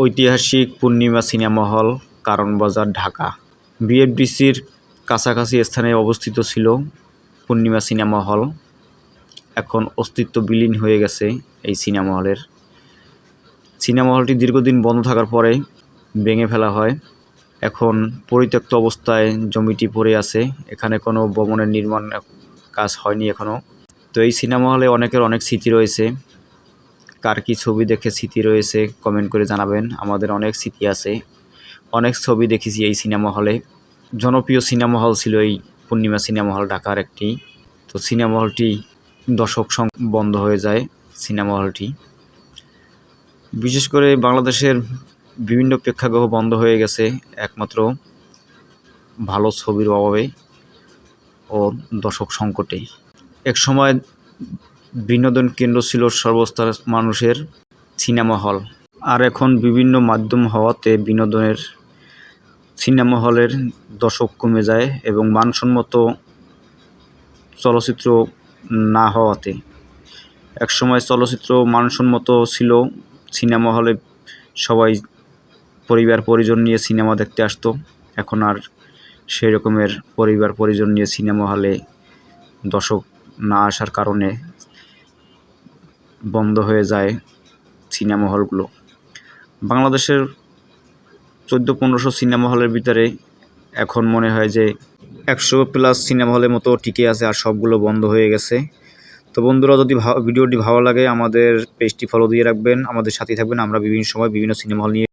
ঐতিহাসিক পূর্ণিমা cinema hall, কারণ বাজার, ঢাকা। বিএফডিসির কাছাকাছি স্থানে অবস্থিত ছিল পূর্ণিমা সিনেমা হল। এখন অস্তিত্ব বিলীন হয়ে গেছে এই সিনেমা হলের। সিনেমা হলটি দীর্ঘদিন বন্ধ থাকার পরে ভেঙে ফেলা হয়। এখন পরিত্যক্ত অবস্থায় জমিটি পড়ে আছে। এখানে কোনো ভবনের নির্মাণ কাজ হয়নি এখনও। তো এই সিনেমা হলে অনেকের অনেক স্মৃতি রয়েছে। কার কী ছবি দেখে স্মৃতি রয়েছে কমেন্ট করে জানাবেন। আমাদের অনেক স্মৃতি আছে, অনেক ছবি দেখেছি এই সিনেমা হলে। জনপ্রিয় সিনেমা হল ছিল এই পূর্ণিমা সিনেমা হল, ঢাকার একটি। তো সিনেমা হলটি দর্শক বন্ধ হয়ে যায় সিনেমা হলটি। বিশেষ করে বাংলাদেশের বিভিন্ন প্রেক্ষাগৃহ বন্ধ হয়ে গেছে একমাত্র ভালো ছবির অভাবে ও দর্শক সংকটে। এক সময় বিনোদন কেন্দ্র ছিল সর্বস্তর মানুষের সিনেমা হল, আর এখন বিভিন্ন মাধ্যম হওয়াতে বিনোদনের সিনেমা হলের দর্শক কমে যায় এবং মানসম্মত চলচ্চিত্র না হওয়াতে। একসময় চলচ্চিত্র মানসম্মত ছিল, সিনেমা হলে সবাই পরিবার পরিজন নিয়ে সিনেমা দেখতে আসতো। এখন আর সেই রকমের পরিবার পরিজন নিয়ে সিনেমা হলে দর্শক না আসার কারণে বন্ধ হয়ে যায় সিনেমা হলগুলো। বাংলাদেশের 1400-1500 সিনেমা হলের ভিতরে এখন মনে হয় যে 100+ সিনেমা হলের মতো টিকে আছে, আর সবগুলো বন্ধ হয়ে গেছে। তো বন্ধুরা, যদি ভিডিওটি ভালো লাগে আমাদের পেজটি ফলো দিয়ে রাখবেন, আমাদের সাথেই থাকবেন। আমরা বিভিন্ন সময় বিভিন্ন সিনেমা হল নিয়ে